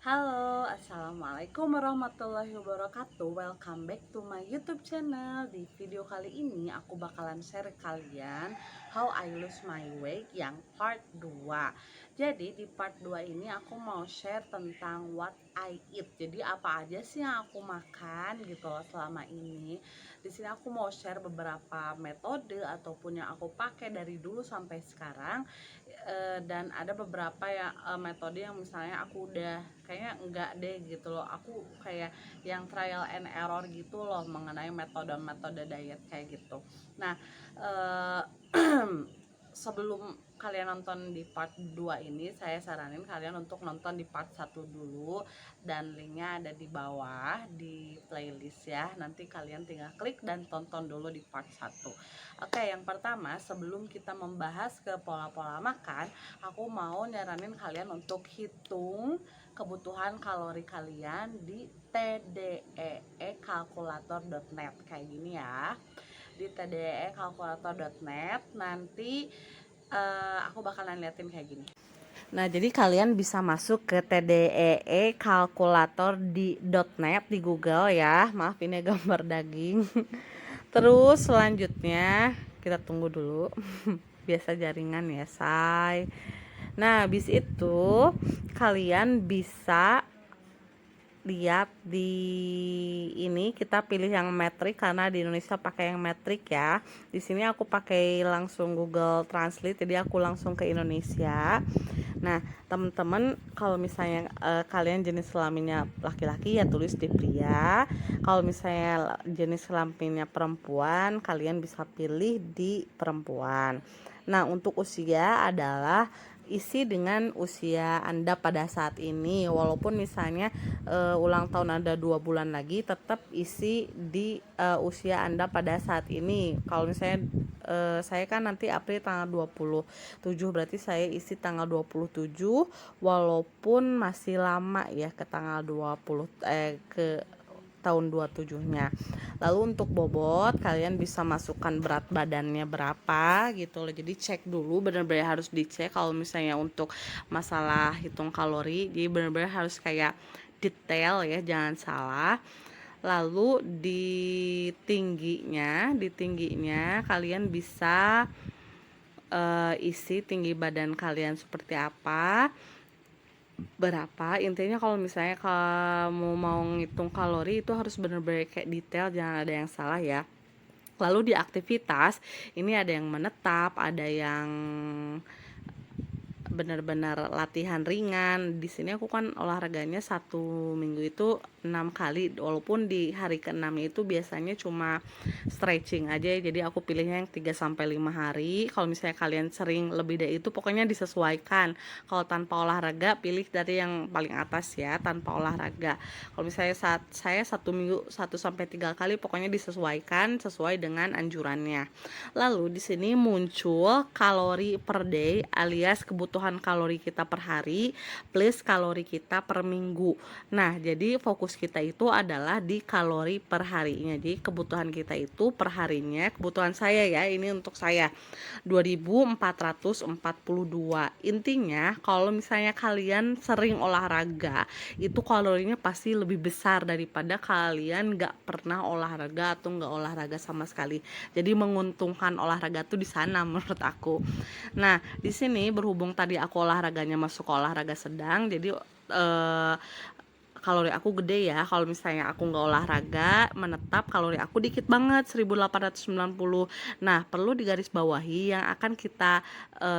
Halo, assalamualaikum warahmatullahi wabarakatuh. Welcome back to my YouTube channel. Di video kali ini aku bakalan share kalian how I lose my weight yang part 2. Jadi di part 2 ini aku mau share tentang what I eat. Jadi apa aja sih yang aku makan gitu loh selama ini. Di sini aku mau share beberapa metode ataupun yang aku pakai dari dulu sampai sekarang. Dan ada beberapa ya metode yang misalnya aku udah kayaknya enggak deh gitu loh, aku kayak yang trial and error gitu loh mengenai metode-metode diet kayak gitu. Nah, eh, sebelum kalian nonton di part 2 ini, saya saranin kalian untuk nonton di part 1 dulu, dan linknya ada di bawah di playlist ya. Nanti kalian tinggal klik dan tonton dulu di part 1. Oke, yang pertama sebelum kita membahas ke pola-pola makan, aku mau nyaranin kalian untuk hitung kebutuhan kalori kalian di tdeekalkulator.net kayak gini ya. Di tdeekalkulator.net nanti aku bakalan liatin kayak gini. Nah, jadi kalian bisa masuk ke tdeekalkulator di .net di Google ya. Maaf ini gambar daging. Terus selanjutnya kita tunggu dulu. Biasa jaringan ya, say. Nah, habis itu kalian bisa lihat di ini, kita pilih yang metrik karena di Indonesia pakai yang metrik ya. Di sini aku pakai langsung Google Translate, jadi aku langsung ke Indonesia. Nah, teman-teman kalau misalnya kalian jenis kelaminnya laki-laki ya tulis di pria. Kalau misalnya jenis kelaminnya perempuan, kalian bisa pilih di perempuan. Nah, untuk usia adalah isi dengan usia Anda pada saat ini. Walaupun misalnya ulang tahun Anda 2 bulan lagi, tetap isi di usia Anda pada saat ini. Kalau misalnya saya kan nanti April tanggal 27, berarti saya isi tanggal 27 walaupun masih lama ya ke tanggal 20 ke tahun 27-nya. Lalu untuk bobot kalian bisa masukkan berat badannya berapa gitu loh. Jadi cek dulu, benar-benar harus dicek kalau misalnya untuk masalah hitung kalori. Jadi benar-benar harus kayak detail ya, jangan salah. Lalu di tingginya kalian bisa isi tinggi badan kalian seperti apa, berapa. Intinya kalau misalnya kamu mau ngitung kalori itu harus benar-benar kayak detail, jangan ada yang salah ya. Lalu di aktivitas ini ada yang menetap, ada yang benar-benar latihan ringan. Di sini aku kan olahraganya 1 minggu itu 6 kali, walaupun di hari ke-6 itu biasanya cuma stretching aja, jadi aku pilihnya yang 3-5 hari. Kalau misalnya kalian sering lebih dari itu, pokoknya disesuaikan. Kalau tanpa olahraga pilih dari yang paling atas ya, tanpa olahraga. Kalau misalnya saat saya 1 minggu 1-3 kali, pokoknya disesuaikan sesuai dengan anjurannya. Lalu di sini muncul kalori per day alias kebutuhan kalori kita per hari plus kalori kita per minggu. Nah, jadi fokus kita itu adalah di kalori per harinya. Jadi kebutuhan kita itu per harinya, kebutuhan saya ya, ini untuk saya 2442. Intinya kalau misalnya kalian sering olahraga, itu kalorinya pasti lebih besar daripada kalian gak pernah olahraga atau gak olahraga sama sekali. Jadi menguntungkan olahraga tuh di sana menurut aku. Nah, di sini berhubung tadi aku olahraganya masuk ke olahraga sedang, jadi kalori aku gede ya. Kalau misalnya aku nggak olahraga menetap, kalori aku dikit banget, 1890. Nah, perlu digarisbawahi yang akan kita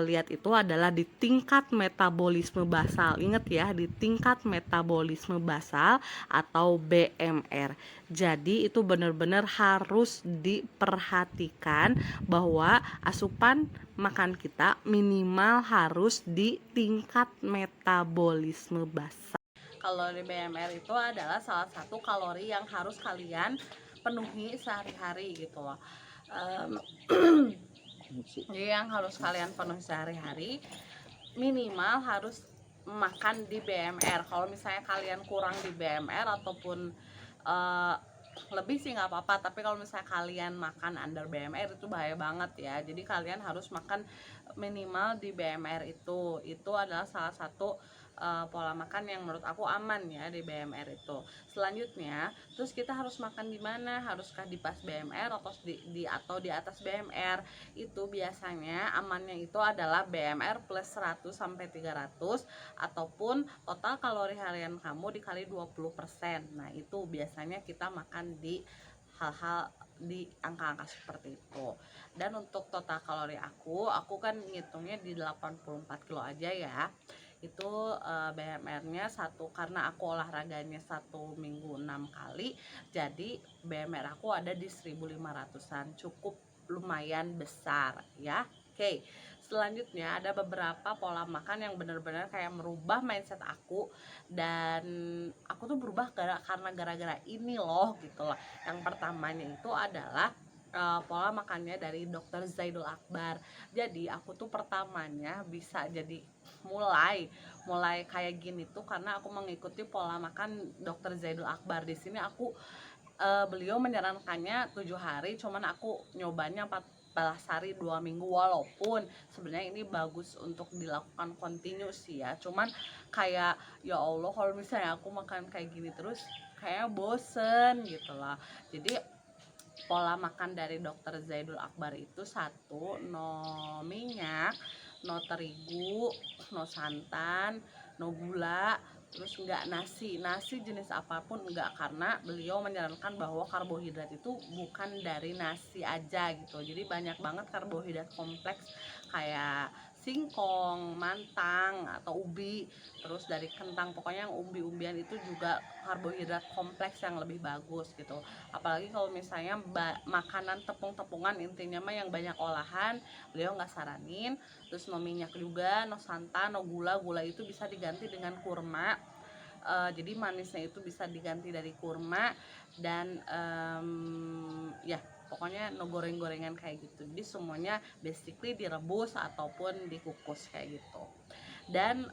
lihat itu adalah di tingkat metabolisme basal. Ingat ya, di tingkat metabolisme basal atau BMR. Jadi itu benar-benar harus diperhatikan bahwa asupan makan kita minimal harus di tingkat metabolisme basal. Kalori BMR itu adalah salah satu kalori yang harus kalian penuhi sehari-hari gitu loh. Jadi yang harus kalian penuhi sehari-hari minimal harus makan di BMR. Kalau misalnya kalian kurang di BMR ataupun lebih sih nggak apa-apa, tapi kalau misalnya kalian makan under BMR itu bahaya banget ya. Jadi kalian harus makan minimal di BMR itu adalah salah satu pola makan yang menurut aku aman ya di BMR itu. Selanjutnya, terus kita harus makan di mana? Haruskah di pas BMR atau di atas BMR? Itu biasanya amannya itu adalah BMR plus 100 sampai 300 ataupun total kalori harian kamu dikali 20%. Nah, itu biasanya kita makan di hal-hal di angka-angka seperti itu. Dan untuk total kalori aku kan ngitungnya di 84 kilo aja ya. Itu BMR-nya satu, karena aku olahraganya 1 minggu 6 kali, jadi BMR aku ada di 1500-an, cukup lumayan besar ya. Oke, selanjutnya ada beberapa pola makan yang benar-benar kayak merubah mindset aku, dan aku tuh berubah karena gara-gara ini loh gitu loh. Yang pertamanya itu adalah pola makannya dari Dokter Zaidul Akbar. Jadi aku tuh pertamanya bisa jadi mulai kayak gini tuh karena aku mengikuti pola makan Dokter Zaidul Akbar. Di sini aku beliau menyarankannya 7 hari, cuman aku nyobanya 14 hari 2 minggu, walaupun sebenarnya ini bagus untuk dilakukan continue sih ya. Cuman kayak ya Allah, kalau misalnya aku makan kayak gini terus kayaknya bosen gitu lah. Jadi pola makan dari Dokter Zaidul Akbar itu satu, no minyak, no terigu, no santan, no gula, terus enggak nasi jenis apapun enggak, karena beliau menyarankan bahwa karbohidrat itu bukan dari nasi aja gitu. Jadi banyak banget karbohidrat kompleks kayak singkong, mantang atau ubi, terus dari kentang, pokoknya yang umbi-umbian itu juga karbohidrat kompleks yang lebih bagus gitu. Apalagi kalau misalnya makanan tepung-tepungan, intinya mah yang banyak olahan, beliau nggak saranin. Terus no minyak juga, no santan, no gula itu bisa diganti dengan kurma. Jadi manisnya itu bisa diganti dari kurma, dan ya pokoknya no goreng-gorengan kayak gitu. Jadi semuanya basically direbus ataupun dikukus kayak gitu. Dan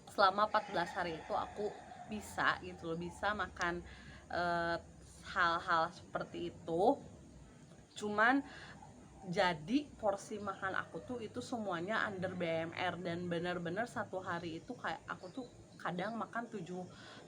selama 14 hari itu aku bisa gitu loh, bisa makan hal-hal seperti itu. Cuman jadi porsi makan aku tuh itu semuanya under BMR, dan benar-benar satu hari itu kayak aku tuh kadang makan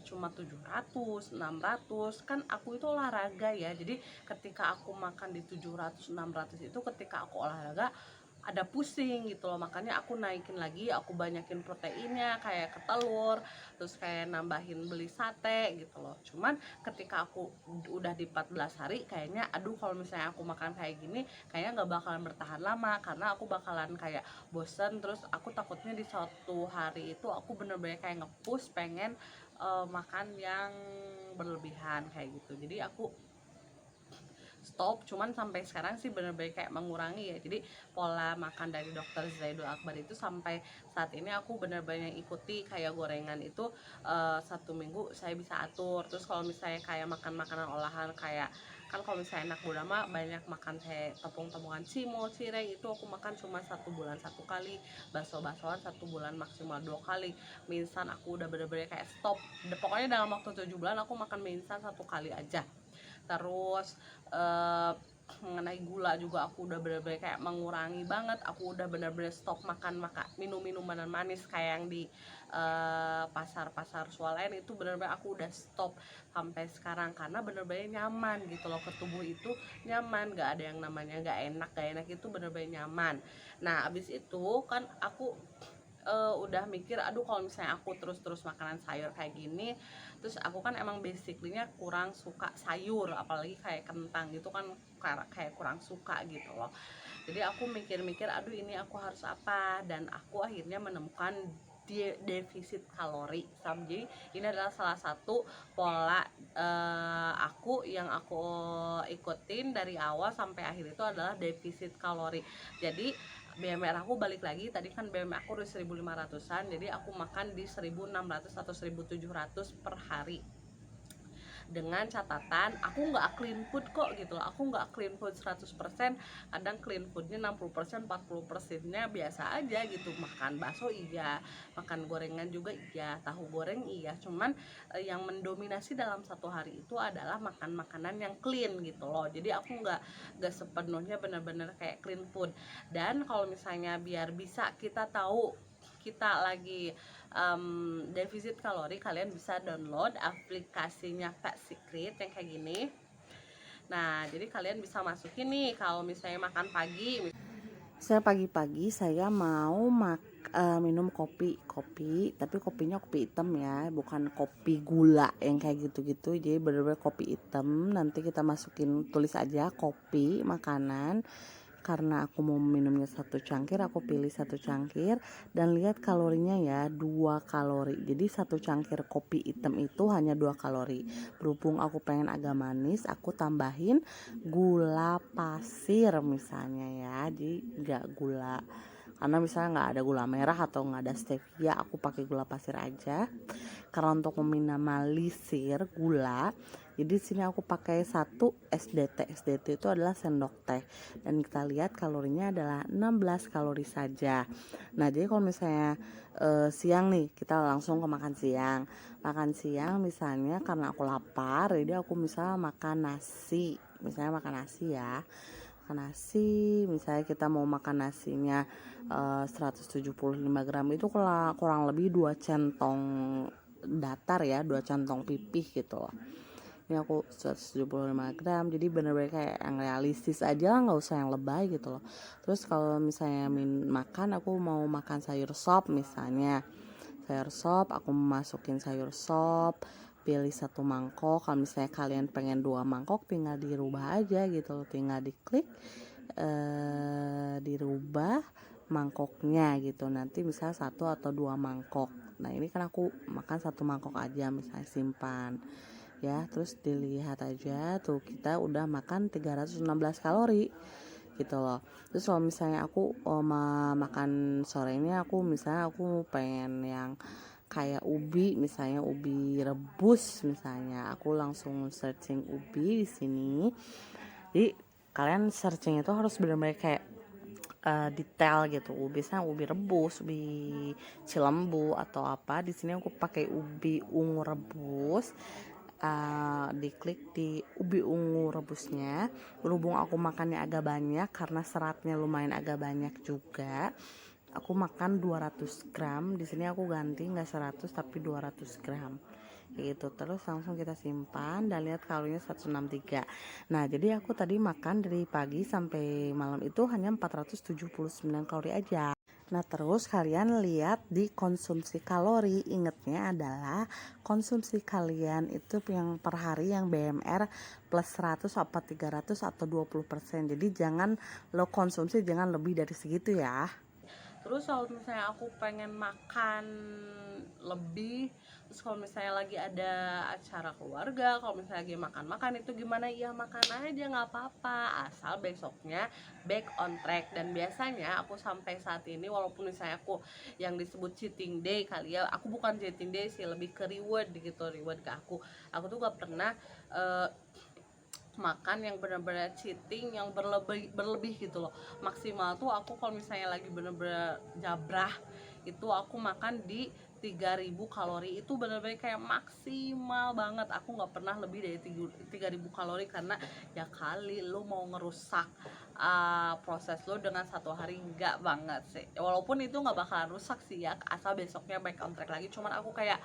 cuma 700, 600. Kan aku itu olahraga ya, jadi ketika aku makan di 700, 600 itu ketika aku olahraga ada pusing gitu loh. Makanya aku naikin lagi, aku banyakin proteinnya kayak ke telur, terus kayak nambahin beli sate gitu loh. Cuman ketika aku udah di 14 hari kayaknya aduh, kalau misalnya aku makan kayak gini kayaknya nggak bakalan bertahan lama, karena aku bakalan kayak bosen. Terus aku takutnya di suatu hari itu aku bener-bener kayak nge-push pengen makan yang berlebihan kayak gitu. Jadi aku stop. Cuman sampai sekarang sih bener-bener kayak mengurangi ya. Jadi pola makan dari Dokter Zaidul Akbar itu sampai saat ini aku bener-bener ikuti. Kayak gorengan itu 1 minggu saya bisa atur. Terus kalau misalnya kayak makan makanan olahan, kayak kan kalau misalnya anak muda mah banyak makan kayak tepung-tepungan cimol, cireng, itu aku makan cuma 1 bulan 1 kali, bakso-baksoan 1 bulan maksimal 2 kali, mie instan aku udah bener-bener kayak stop. Pokoknya dalam waktu 7 bulan aku makan mie instan 1 kali aja. Terus mengenai gula juga aku udah bener-bener kayak mengurangi banget. Aku udah bener-bener stop makan minum minuman manis kayak yang di pasar-pasar swalayan. Itu bener-bener aku udah stop sampai sekarang, karena bener-bener nyaman gitu loh, ke tubuh itu nyaman, gak ada yang namanya gak enak, itu bener-bener nyaman. Nah abis itu kan aku udah mikir aduh, kalau misalnya aku terus makanan sayur kayak gini, terus aku kan emang basically-nya kurang suka sayur, apalagi kayak kentang gitu kan kayak kurang suka gitu loh. Jadi aku mikir-mikir aduh ini aku harus apa, dan aku akhirnya menemukan defisit kalori. Jadi ini adalah salah satu pola aku yang aku ikutin dari awal sampai akhir, itu adalah defisit kalori. Jadi BMR aku balik lagi, tadi kan BMR aku udah 1500-an, jadi aku makan di 1600 atau 1700 per hari. dengan catatan aku nggak clean food kok gitu loh. Aku nggak clean food 100%, kadang clean foodnya 60%, 40%-nya biasa aja gitu. Makan bakso iya, makan gorengan juga iya, tahu goreng iya, cuman yang mendominasi dalam satu hari itu adalah makan makanan yang clean gitu loh. Jadi aku nggak sepenuhnya benar-benar kayak clean food. Dan kalau misalnya biar bisa kita tahu kita lagi defisit kalori, kalian bisa download aplikasinya Fat Secret yang kayak gini. Nah, jadi kalian bisa masukin nih kalau misalnya makan pagi. Saya pagi-pagi saya mau minum kopi, tapi kopinya kopi hitam ya, bukan kopi gula yang kayak gitu-gitu. Jadi bener-bener kopi hitam. Nanti kita masukin, tulis aja kopi makanan. Karena aku mau minumnya 1 cangkir, aku pilih 1 cangkir dan lihat kalorinya ya, 2 kalori. Jadi 1 cangkir kopi hitam itu hanya 2 kalori. Berhubung aku pengen agak manis, aku tambahin gula pasir misalnya ya, jadi nggak gula, karena misalnya nggak ada gula merah atau nggak ada stevia, aku pakai gula pasir aja. Karena untuk meminimalisir gula, jadi sini aku pakai 1 SDT. SDT itu adalah sendok teh, dan kita lihat kalorinya adalah 16 kalori saja. Nah, jadi kalau misalnya siang nih, kita langsung ke makan siang. Makan siang misalnya karena aku lapar, jadi aku misalnya makan nasi. Misalnya makan nasi ya. Makan nasi, misalnya kita mau makan nasinya 175 gram, itu kurang lebih 2 centong datar ya, 2 centong pipih gitu loh. Ini aku 175 gram, jadi bener-bener kayak yang realistis aja lah, nggak usah yang lebay gitu loh. Terus kalau misalnya makan, aku mau makan sayur sop misalnya, sayur sop aku masukin sayur sop, pilih 1 mangkok. Kalau misalnya kalian pengen 2 mangkok, tinggal dirubah aja gitu loh, tinggal diklik dirubah mangkoknya gitu, nanti misalnya 1 atau 2 mangkok. Nah, ini kan aku makan 1 mangkok aja misalnya, simpan ya. Terus dilihat aja tuh, kita udah makan 316 kalori gitu loh. Terus kalau misalnya aku makan sorenya, aku misalnya aku pengen yang kayak ubi, misalnya ubi rebus misalnya, aku langsung searching ubi di sini. Jadi kalian searching itu harus benar-benar kayak detail gitu. Biasanya ubi rebus, ubi cilembu atau apa. Di sini aku pakai ubi ungu rebus. Diklik di ubi ungu rebusnya. Berhubung aku makannya agak banyak karena seratnya lumayan agak banyak juga, aku makan 200 gram. Di sini aku ganti nggak 100 tapi 200 gram gitu. Terus langsung kita simpan dan lihat kalorinya 163. Nah, jadi aku tadi makan dari pagi sampai malam itu hanya 479 kalori aja. Nah, terus kalian lihat di konsumsi kalori, ingetnya adalah konsumsi kalian itu yang per hari yang BMR plus 100 apa 300 atau 20%. Jadi jangan lo konsumsi jangan lebih dari segitu ya. Terus kalau misalnya aku pengen makan lebih, terus kalau misalnya lagi ada acara keluarga, kalau misalnya lagi makan-makan itu gimana, ya makan aja nggak apa-apa, asal besoknya back on track. Dan biasanya aku sampai saat ini, walaupun misalnya aku yang disebut cheating day kali ya, aku bukan cheating day sih, lebih ke reward gitu. Reward ke aku tuh gak pernah makan yang benar-benar cheating yang berlebih gitu loh. Maksimal tuh aku kalau misalnya lagi benar-benar jabrah itu aku makan di 3000 kalori, itu benar-benar kayak maksimal banget. Aku nggak pernah lebih dari 3000 kalori, karena ya kali lu mau ngerusak proses lo dengan 1 hari, nggak banget sih. Walaupun itu nggak bakalan rusak sih ya, asal besoknya back on track lagi. Cuman aku kayak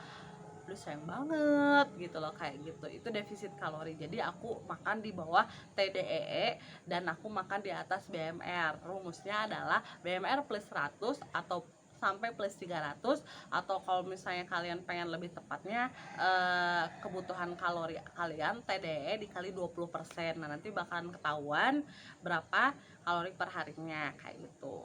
lu sayang banget gitu loh, kayak gitu. Itu defisit kalori. Jadi aku makan di bawah TDEE dan aku makan di atas BMR. Rumusnya adalah BMR plus 100 atau sampai plus 300, atau kalau misalnya kalian pengen lebih tepatnya kebutuhan kalori kalian TDE dikali 20%. Nah, nanti bakalan ketahuan berapa kalori per harinya kayak gitu.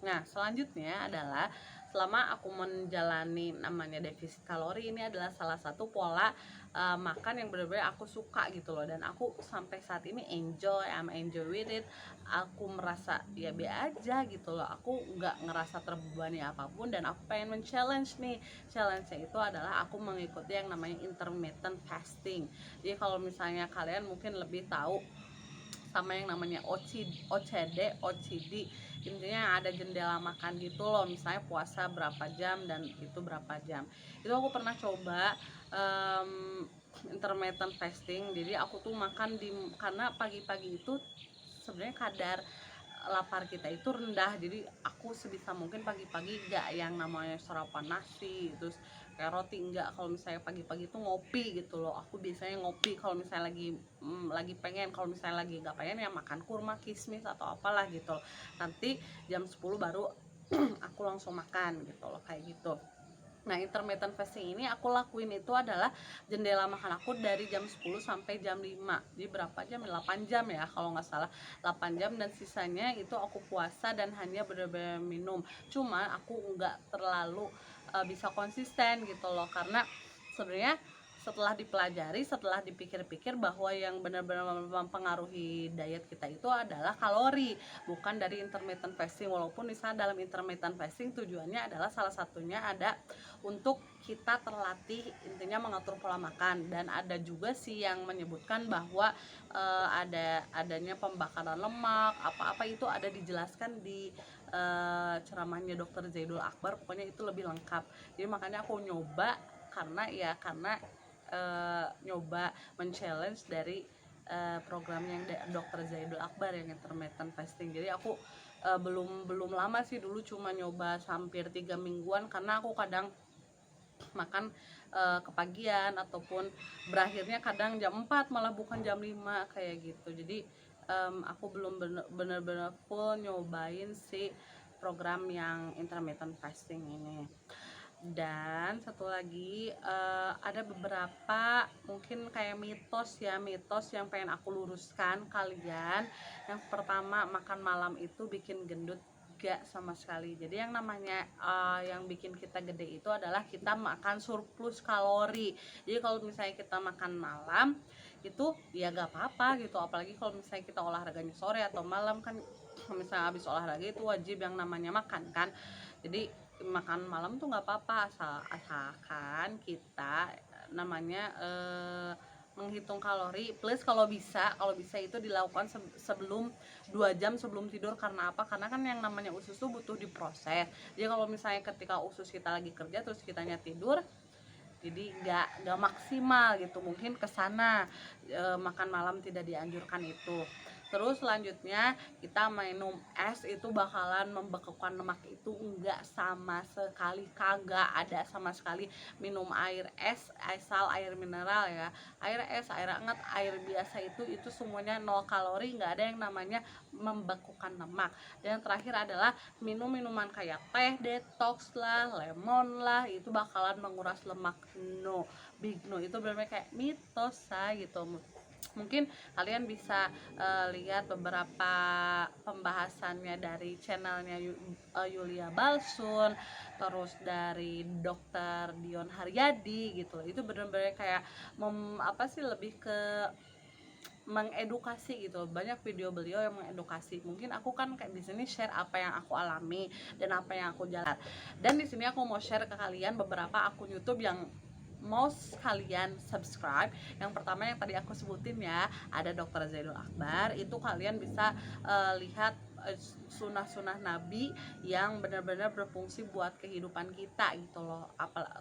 Nah, selanjutnya adalah selama aku menjalani namanya defisit kalori, ini adalah salah satu pola makan yang benar-benar aku suka gitu loh, dan aku sampai saat ini I'm enjoy with it. Aku merasa ya be aja gitu loh, aku nggak ngerasa terbebani apapun, dan aku pengen men-challenge nih. Challenge-nya itu adalah aku mengikuti yang namanya intermittent fasting. Jadi kalau misalnya kalian mungkin lebih tahu sama yang namanya OCD, intinya ada jendela makan gitu loh, misalnya puasa berapa jam dan itu berapa jam. Itu aku pernah coba intermittent fasting. Jadi aku tuh makan karena pagi-pagi itu sebenarnya kadar lapar kita itu rendah, jadi aku sebisa mungkin pagi-pagi gak yang namanya sarapan nasi terus kayak roti, enggak. Kalau misalnya pagi-pagi itu ngopi gitu loh, aku biasanya ngopi kalau misalnya lagi pengen. Kalau misalnya lagi gak pengen ya makan kurma, kismis atau apalah gitu loh. Nanti jam 10 baru aku langsung makan gitu loh, kayak gitu. Nah, intermittent fasting ini aku lakuin itu adalah jendela makan aku dari jam 10 sampai jam 5. Jadi berapa jam? 8 jam ya kalau nggak salah. 8 jam, dan sisanya itu aku puasa dan hanya benar-benar minum. Cuma aku nggak terlalu bisa konsisten gitu loh, karena sebenarnya setelah dipelajari, setelah dipikir-pikir, bahwa yang benar-benar mempengaruhi diet kita itu adalah kalori, bukan dari intermittent fasting. Walaupun misalnya dalam intermittent fasting tujuannya adalah salah satunya ada untuk kita terlatih, intinya mengatur pola makan. Dan ada juga sih yang menyebutkan bahwa adanya pembakaran lemak, apa-apa itu ada dijelaskan di ceramahnya Dr. Zaidul Akbar. Pokoknya itu lebih lengkap. Jadi makanya aku nyoba, karena nyoba men-challenge dari programnya yang Dr. Zaidul Akbar yang intermittent fasting. Jadi aku belum lama sih, dulu cuma nyoba hampir 3 mingguan, karena aku kadang makan kepagian ataupun berakhirnya kadang jam 4 malah bukan jam 5 kayak gitu. Jadi aku belum bener-bener full nyobain si program yang intermittent fasting ini. Dan satu lagi, ada beberapa mungkin kayak mitos yang pengen aku luruskan kalian. Yang pertama, makan malam itu bikin gendut. Gak sama sekali. Jadi yang namanya yang bikin kita gede itu adalah kita makan surplus kalori. Jadi kalau misalnya kita makan malam itu ya gak apa-apa gitu, apalagi kalau misalnya kita olahraganya sore atau malam kan. Misalnya habis olahraga itu wajib yang namanya makan kan. Jadi makan malam tuh nggak apa-apa, asalkan kita namanya menghitung kalori. Plus kalau bisa itu dilakukan sebelum 2 jam sebelum tidur. Karena apa? Karena kan yang namanya usus tuh butuh diproses. Jadi kalau misalnya ketika usus kita lagi kerja terus kitanya tidur, jadi nggak maksimal gitu, mungkin kesana makan malam tidak dianjurkan itu. Terus selanjutnya kita minum es itu bakalan membekukan lemak, itu enggak sama sekali, kagak ada sama sekali. Minum air es, asal air mineral ya, air es, air hangat, air biasa itu semuanya 0 kalori, nggak ada yang namanya membekukan lemak. Dan yang terakhir adalah minum minuman kayak teh detox lah, lemon lah, itu bakalan menguras lemak. No, big no, itu benar-benar kayak mitos gitu. Mungkin kalian bisa lihat beberapa pembahasannya dari channelnya Yulia Balsun, terus dari Dr. Dion Haryadi gitu. Itu benar-benar kayak lebih ke mengedukasi gitu. Banyak video beliau yang mengedukasi. Mungkin aku kan kayak di sini share apa yang aku alami dan apa yang aku jalan. Dan di sini aku mau share ke kalian beberapa akun YouTube yang mau kalian subscribe. Yang pertama yang tadi aku sebutin ya, ada Dr. Zaidul Akbar. Itu kalian bisa lihat sunah-sunah Nabi yang benar-benar berfungsi buat kehidupan kita gitu loh.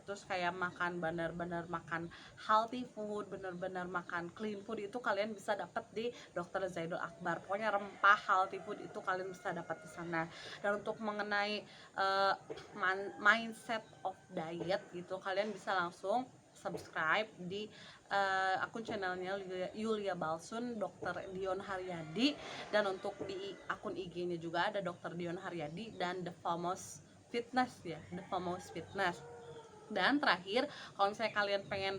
Terus kayak makan, benar-benar makan healthy food, benar-benar makan clean food, itu kalian bisa dapat di Dr. Zaidul Akbar. Pokoknya rempah healthy food itu kalian bisa dapat di sana. Dan untuk mengenai mindset of diet gitu, kalian bisa langsung subscribe di akun channelnya Yulia Balsun, Dr. Dion Haryadi. Dan untuk di akun IG-nya juga ada Dr. Dion Haryadi dan The Famous Fitness ya, The Famous Fitness. Dan terakhir, kalau misalnya kalian pengen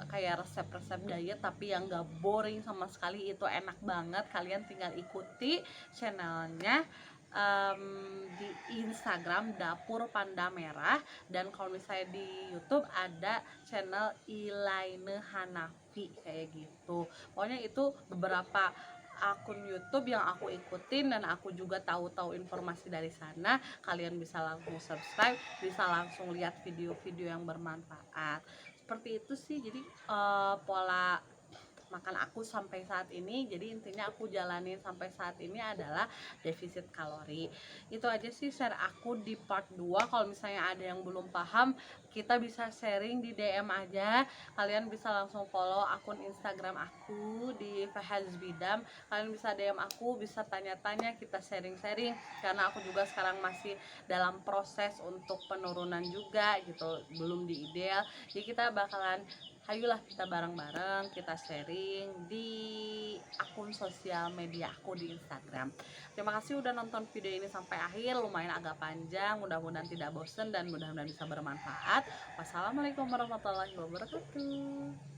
kayak resep-resep diet tapi yang gak boring sama sekali, itu enak banget. Kalian tinggal ikuti channelnya di Instagram Dapur Panda Merah, dan kalau misalnya di YouTube ada channel Ilaine Hanafi kayak gitu. Pokoknya itu beberapa akun YouTube yang aku ikutin dan aku juga tahu-tahu informasi dari sana. Kalian bisa langsung subscribe, bisa langsung lihat video-video yang bermanfaat. Seperti itu sih. Jadi pola makan aku sampai saat ini, jadi intinya aku jalanin sampai saat ini adalah defisit kalori. Itu aja sih share aku di part 2. Kalau misalnya ada yang belum paham, kita bisa sharing di DM aja. Kalian bisa langsung follow akun Instagram aku di Fahazbidam. Kalian bisa DM aku, bisa tanya-tanya, kita sharing-sharing, karena aku juga sekarang masih dalam proses untuk penurunan juga gitu, belum di ideal. Jadi kita bakalan, ayolah kita bareng-bareng, kita sharing di akun sosial media aku di Instagram. Terima kasih udah nonton video ini sampai akhir, lumayan agak panjang, mudah-mudahan tidak bosen dan mudah-mudahan bisa bermanfaat. Wassalamualaikum warahmatullahi wabarakatuh.